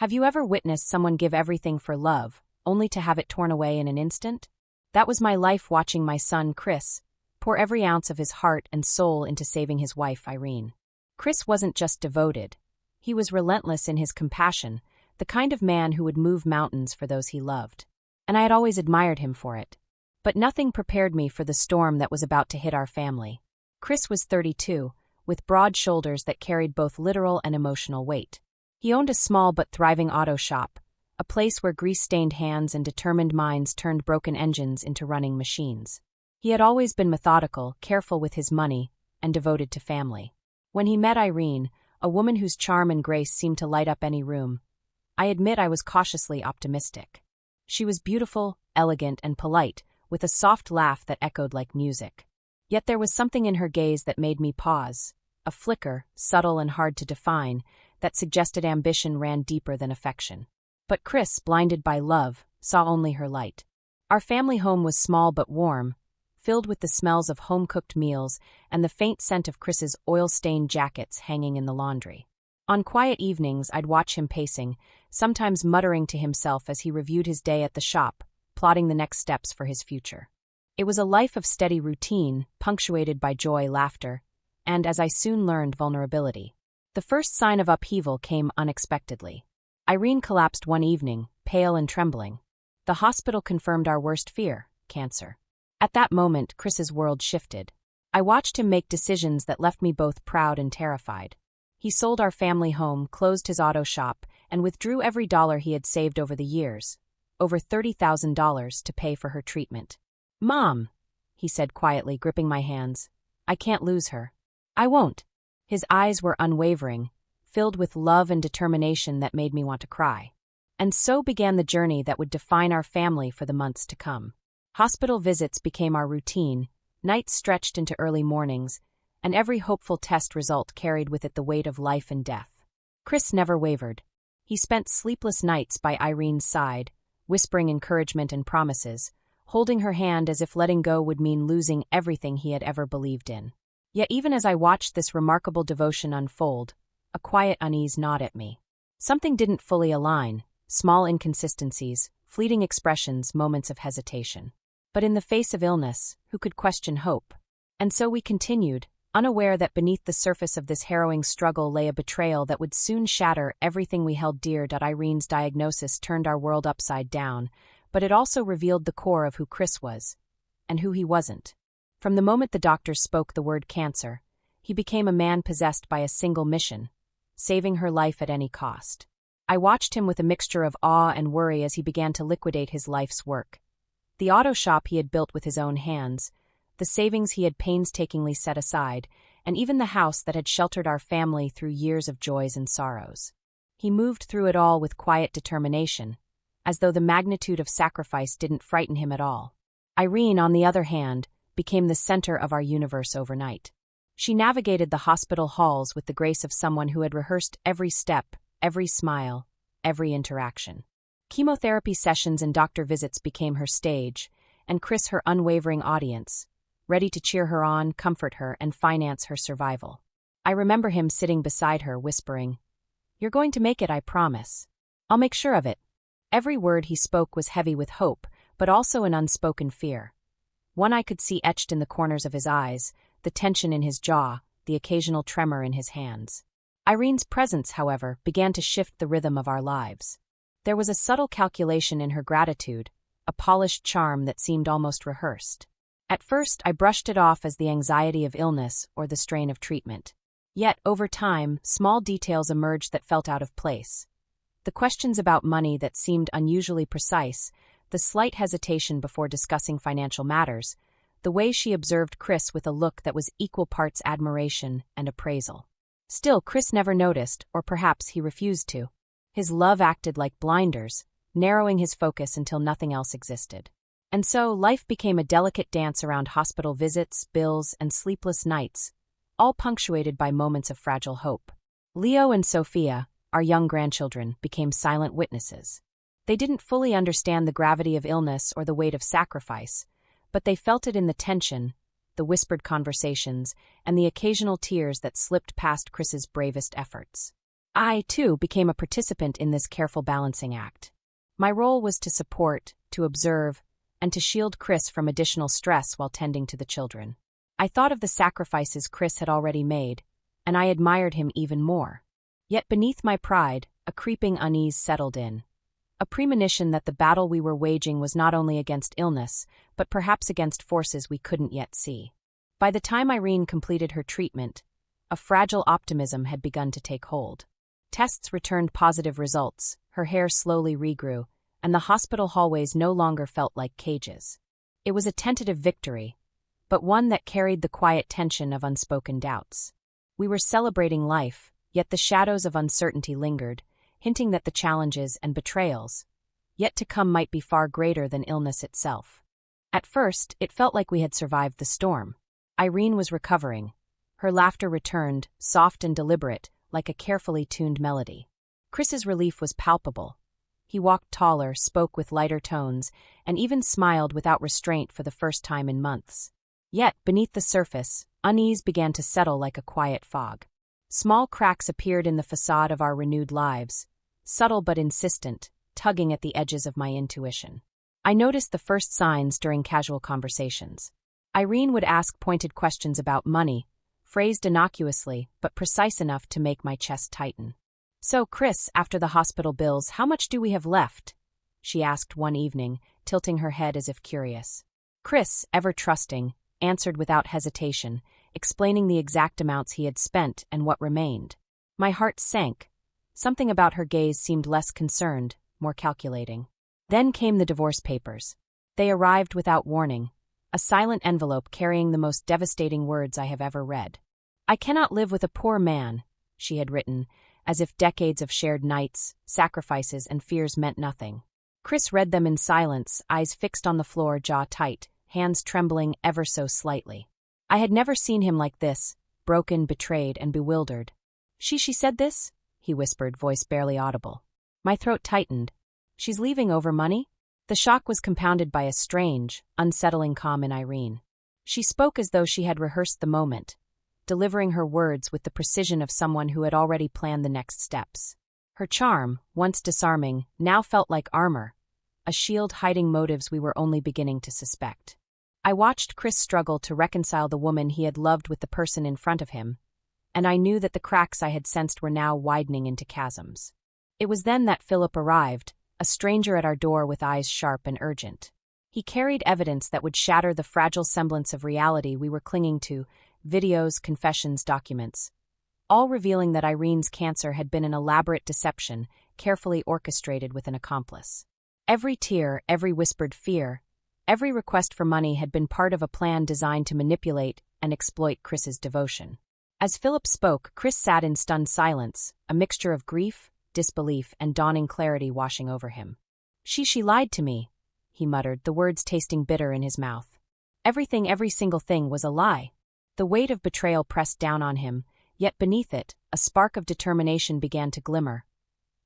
Have you ever witnessed someone give everything for love, only to have it torn away in an instant? That was my life watching my son, Chris, pour every ounce of his heart and soul into saving his wife, Irene. Chris wasn't just devoted. He was relentless in his compassion, the kind of man who would move mountains for those he loved. And I had always admired him for it. But nothing prepared me for the storm that was about to hit our family. Chris was 32, with broad shoulders that carried both literal and emotional weight. He owned a small but thriving auto shop, a place where grease-stained hands and determined minds turned broken engines into running machines. He had always been methodical, careful with his money, and devoted to family. When he met Irene, a woman whose charm and grace seemed to light up any room, I admit I was cautiously optimistic. She was beautiful, elegant, and polite, with a soft laugh that echoed like music. Yet there was something in her gaze that made me pause, a flicker, subtle and hard to define, that suggested ambition ran deeper than affection. But Chris, blinded by love, saw only her light. Our family home was small but warm, filled with the smells of home-cooked meals and the faint scent of Chris's oil-stained jackets hanging in the laundry. On quiet evenings, I'd watch him pacing, sometimes muttering to himself as he reviewed his day at the shop, plotting the next steps for his future. It was a life of steady routine, punctuated by joy, laughter, and, as I soon learned, vulnerability. The first sign of upheaval came unexpectedly. Irene collapsed one evening, pale and trembling. The hospital confirmed our worst fear, cancer. At that moment, Chris's world shifted. I watched him make decisions that left me both proud and terrified. He sold our family home, closed his auto shop, and withdrew every dollar he had saved over the years, over $30,000, to pay for her treatment. "Mom," he said quietly, gripping my hands, "I can't lose her. I won't." His eyes were unwavering, filled with love and determination that made me want to cry. And so began the journey that would define our family for the months to come. Hospital visits became our routine, nights stretched into early mornings, and every hopeful test result carried with it the weight of life and death. Chris never wavered. He spent sleepless nights by Irene's side, whispering encouragement and promises, holding her hand as if letting go would mean losing everything he had ever believed in. Yet even as I watched this remarkable devotion unfold, a quiet unease gnawed at me. Something didn't fully align, small inconsistencies, fleeting expressions, moments of hesitation. But in the face of illness, who could question hope? And so we continued, unaware that beneath the surface of this harrowing struggle lay a betrayal that would soon shatter everything we held dear. Irene's diagnosis turned our world upside down, but it also revealed the core of who Chris was, and who he wasn't. From the moment the doctors spoke the word cancer, he became a man possessed by a single mission: saving her life at any cost. I watched him with a mixture of awe and worry as he began to liquidate his life's work. The auto shop he had built with his own hands, the savings he had painstakingly set aside, and even the house that had sheltered our family through years of joys and sorrows. He moved through it all with quiet determination, as though the magnitude of sacrifice didn't frighten him at all. Irene, on the other hand, became the center of our universe overnight. She navigated the hospital halls with the grace of someone who had rehearsed every step, every smile, every interaction. Chemotherapy sessions and doctor visits became her stage, and Chris her unwavering audience, ready to cheer her on, comfort her, and finance her survival. I remember him sitting beside her, whispering, "You're going to make it, I promise. I'll make sure of it." Every word he spoke was heavy with hope, but also an unspoken fear. One I could see etched in the corners of his eyes, the tension in his jaw, the occasional tremor in his hands. Irene's presence, however, began to shift the rhythm of our lives. There was a subtle calculation in her gratitude, a polished charm that seemed almost rehearsed. At first, I brushed it off as the anxiety of illness or the strain of treatment. Yet, over time, small details emerged that felt out of place. The questions about money that seemed unusually precise, the slight hesitation before discussing financial matters, the way she observed Chris with a look that was equal parts admiration and appraisal. Still, Chris never noticed, or perhaps he refused to. His love acted like blinders, narrowing his focus until nothing else existed. And so, life became a delicate dance around hospital visits, bills, and sleepless nights, all punctuated by moments of fragile hope. Leo and Sophia, our young grandchildren, became silent witnesses. They didn't fully understand the gravity of illness or the weight of sacrifice, but they felt it in the tension, the whispered conversations, and the occasional tears that slipped past Chris's bravest efforts. I, too, became a participant in this careful balancing act. My role was to support, to observe, and to shield Chris from additional stress while tending to the children. I thought of the sacrifices Chris had already made, and I admired him even more. Yet beneath my pride, a creeping unease settled in. A premonition that the battle we were waging was not only against illness, but perhaps against forces we couldn't yet see. By the time Irene completed her treatment, a fragile optimism had begun to take hold. Tests returned positive results, her hair slowly regrew, and the hospital hallways no longer felt like cages. It was a tentative victory, but one that carried the quiet tension of unspoken doubts. We were celebrating life, yet the shadows of uncertainty lingered, hinting that the challenges and betrayals yet to come might be far greater than illness itself. At first, it felt like we had survived the storm. Irene was recovering. Her laughter returned, soft and deliberate, like a carefully tuned melody. Chris's relief was palpable. He walked taller, spoke with lighter tones, and even smiled without restraint for the first time in months. Yet, beneath the surface, unease began to settle like a quiet fog. Small cracks appeared in the facade of our renewed lives, subtle but insistent, tugging at the edges of my intuition. I noticed the first signs during casual conversations. Irene would ask pointed questions about money, phrased innocuously but precise enough to make my chest tighten. "So, Chris, after the hospital bills, how much do we have left?" she asked one evening, tilting her head as if curious. Chris, ever trusting, answered without hesitation, explaining the exact amounts he had spent and what remained. My heart sank. Something about her gaze seemed less concerned, more calculating. Then came the divorce papers. They arrived without warning, a silent envelope carrying the most devastating words I have ever read. "I cannot live with a poor man," she had written, as if decades of shared nights, sacrifices, and fears meant nothing. Chris read them in silence, eyes fixed on the floor, jaw tight, hands trembling ever so slightly. I had never seen him like this, broken, betrayed, and bewildered. She said this?" he whispered, voice barely audible. My throat tightened. "She's leaving over money?" The shock was compounded by a strange, unsettling calm in Irene. She spoke as though she had rehearsed the moment, delivering her words with the precision of someone who had already planned the next steps. Her charm, once disarming, now felt like armor, a shield hiding motives we were only beginning to suspect. I watched Chris struggle to reconcile the woman he had loved with the person in front of him, and I knew that the cracks I had sensed were now widening into chasms. It was then that Phillip arrived, a stranger at our door with eyes sharp and urgent. He carried evidence that would shatter the fragile semblance of reality we were clinging to, videos, confessions, documents, all revealing that Irene's cancer had been an elaborate deception, carefully orchestrated with an accomplice. Every tear, every whispered fear, every request for money had been part of a plan designed to manipulate and exploit Chris's devotion. As Phillip spoke, Chris sat in stunned silence, a mixture of grief, disbelief, and dawning clarity washing over him. She lied to me," he muttered, the words tasting bitter in his mouth. Everything, every single thing was a lie. The weight of betrayal pressed down on him, yet beneath it, a spark of determination began to glimmer.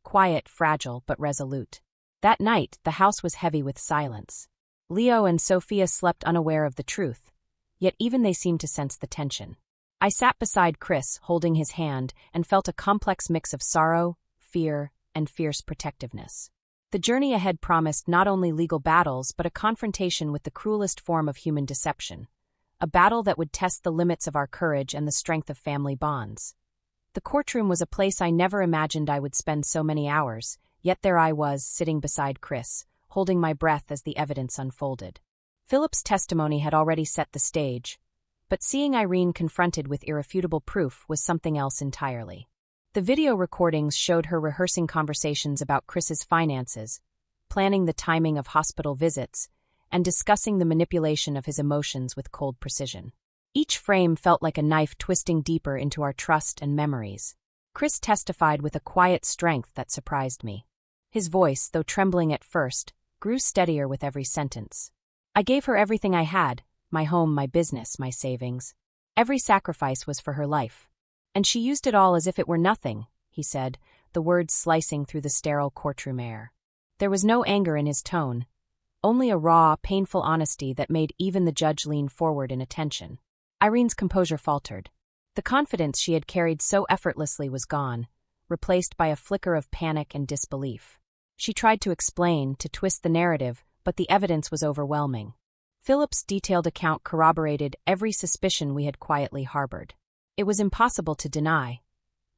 Quiet, fragile, but resolute. That night, the house was heavy with silence. Leo and Sophia slept unaware of the truth, yet even they seemed to sense the tension. I sat beside Chris, holding his hand, and felt a complex mix of sorrow, fear, and fierce protectiveness. The journey ahead promised not only legal battles but a confrontation with the cruelest form of human deception, a battle that would test the limits of our courage and the strength of family bonds. The courtroom was a place I never imagined I would spend so many hours, yet there I was, sitting beside Chris, holding my breath as the evidence unfolded. Phillip's testimony had already set the stage, but seeing Irene confronted with irrefutable proof was something else entirely. The video recordings showed her rehearsing conversations about Chris's finances, planning the timing of hospital visits, and discussing the manipulation of his emotions with cold precision. Each frame felt like a knife twisting deeper into our trust and memories. Chris testified with a quiet strength that surprised me. His voice, though trembling at first, grew steadier with every sentence. "I gave her everything I had, my home, my business, my savings. Every sacrifice was for her life. And she used it all as if it were nothing," he said, the words slicing through the sterile courtroom air. There was no anger in his tone, only a raw, painful honesty that made even the judge lean forward in attention. Irene's composure faltered. The confidence she had carried so effortlessly was gone, replaced by a flicker of panic and disbelief. She tried to explain, to twist the narrative, but the evidence was overwhelming. Phillip's detailed account corroborated every suspicion we had quietly harbored. It was impossible to deny.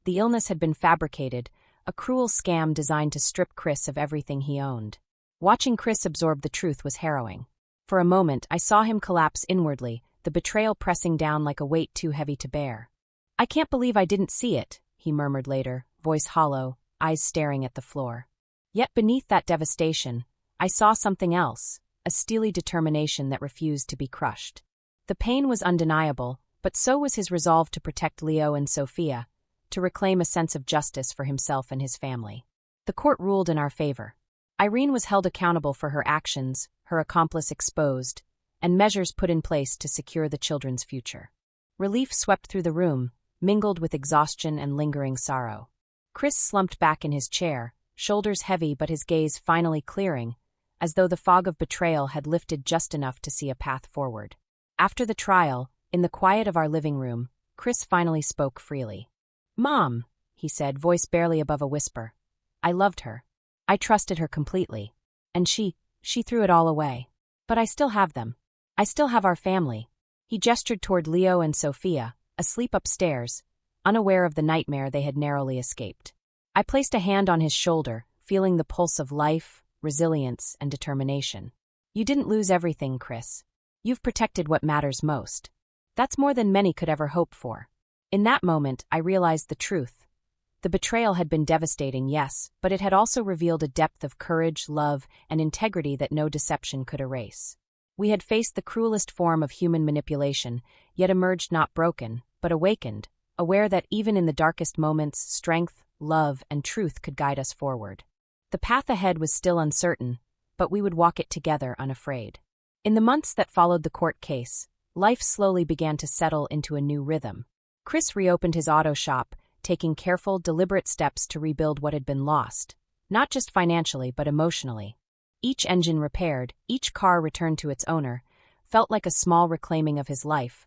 The illness had been fabricated, a cruel scam designed to strip Chris of everything he owned. Watching Chris absorb the truth was harrowing. For a moment, I saw him collapse inwardly, the betrayal pressing down like a weight too heavy to bear. "I can't believe I didn't see it," he murmured later, voice hollow, eyes staring at the floor. Yet beneath that devastation, I saw something else, a steely determination that refused to be crushed. The pain was undeniable, but so was his resolve to protect Leo and Sophia, to reclaim a sense of justice for himself and his family. The court ruled in our favor. Irene was held accountable for her actions, her accomplice exposed, and measures put in place to secure the children's future. Relief swept through the room, mingled with exhaustion and lingering sorrow. Chris slumped back in his chair, shoulders heavy but his gaze finally clearing, as though the fog of betrayal had lifted just enough to see a path forward. After the trial, in the quiet of our living room, Chris finally spoke freely. "Mom," he said, voice barely above a whisper. "I loved her. I trusted her completely. And she threw it all away. But I still have them. I still have our family." He gestured toward Leo and Sophia, asleep upstairs, unaware of the nightmare they had narrowly escaped. I placed a hand on his shoulder, feeling the pulse of life, resilience, and determination. "You didn't lose everything, Chris. You've protected what matters most. That's more than many could ever hope for." In that moment, I realized the truth. The betrayal had been devastating, yes, but it had also revealed a depth of courage, love, and integrity that no deception could erase. We had faced the cruelest form of human manipulation, yet emerged not broken, but awakened, aware that even in the darkest moments, strength, love, and truth could guide us forward. The path ahead was still uncertain, but we would walk it together unafraid. In the months that followed the court case, life slowly began to settle into a new rhythm. Chris reopened his auto shop, taking careful, deliberate steps to rebuild what had been lost, not just financially but emotionally. Each engine repaired, each car returned to its owner, felt like a small reclaiming of his life,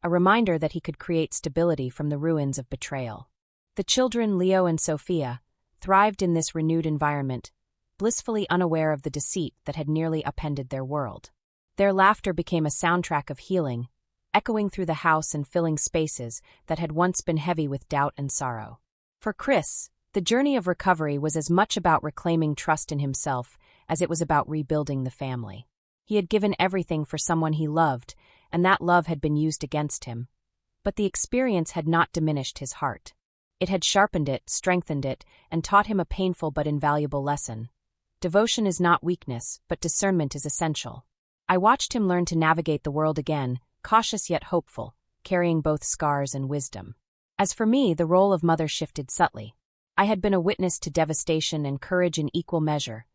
a reminder that he could create stability from the ruins of betrayal. The children, Leo and Sophia, thrived in this renewed environment, blissfully unaware of the deceit that had nearly upended their world. Their laughter became a soundtrack of healing, echoing through the house and filling spaces that had once been heavy with doubt and sorrow. For Chris, the journey of recovery was as much about reclaiming trust in himself as it was about rebuilding the family. He had given everything for someone he loved, and that love had been used against him. But the experience had not diminished his heart. It had sharpened it, strengthened it, and taught him a painful but invaluable lesson. Devotion is not weakness, but discernment is essential. I watched him learn to navigate the world again, cautious yet hopeful, carrying both scars and wisdom. As for me, the role of mother shifted subtly. I had been a witness to devastation and courage in equal measure,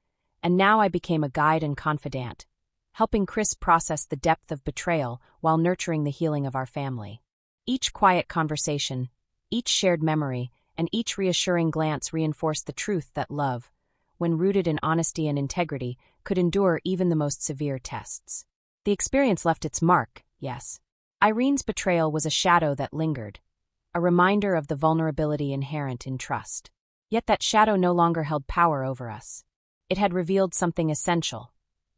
and now I became a guide and confidant, helping Chris process the depth of betrayal while nurturing the healing of our family. Each quiet conversation, each shared memory, and each reassuring glance reinforced the truth that love, when rooted in honesty and integrity, could endure even the most severe tests. The experience left its mark, yes. Irene's betrayal was a shadow that lingered, a reminder of the vulnerability inherent in trust. Yet that shadow no longer held power over us. It had revealed something essential: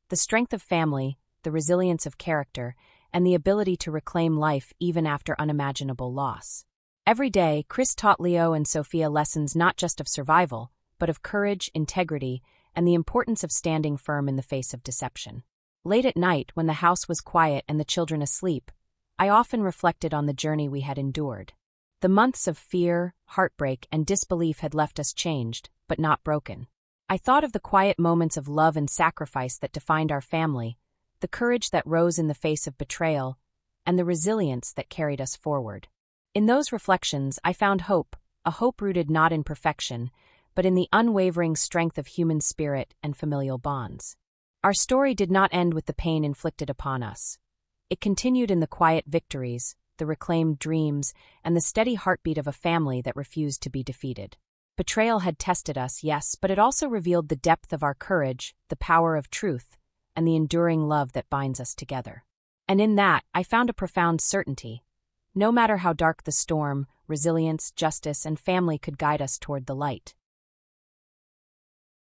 the strength of family, the resilience of character, and the ability to reclaim life even after unimaginable loss. Every day, Chris taught Leo and Sophia lessons not just of survival, but of courage, integrity, and the importance of standing firm in the face of deception. Late at night, when the house was quiet and the children asleep, I often reflected on the journey we had endured. The months of fear, heartbreak, and disbelief had left us changed, but not broken. I thought of the quiet moments of love and sacrifice that defined our family, the courage that rose in the face of betrayal, and the resilience that carried us forward. In those reflections, I found hope, a hope rooted not in perfection, but in the unwavering strength of human spirit and familial bonds. Our story did not end with the pain inflicted upon us. It continued in the quiet victories, the reclaimed dreams, and the steady heartbeat of a family that refused to be defeated. Betrayal had tested us, yes, but it also revealed the depth of our courage, the power of truth, and the enduring love that binds us together. And in that, I found a profound certainty. No matter how dark the storm, resilience, justice, and family could guide us toward the light.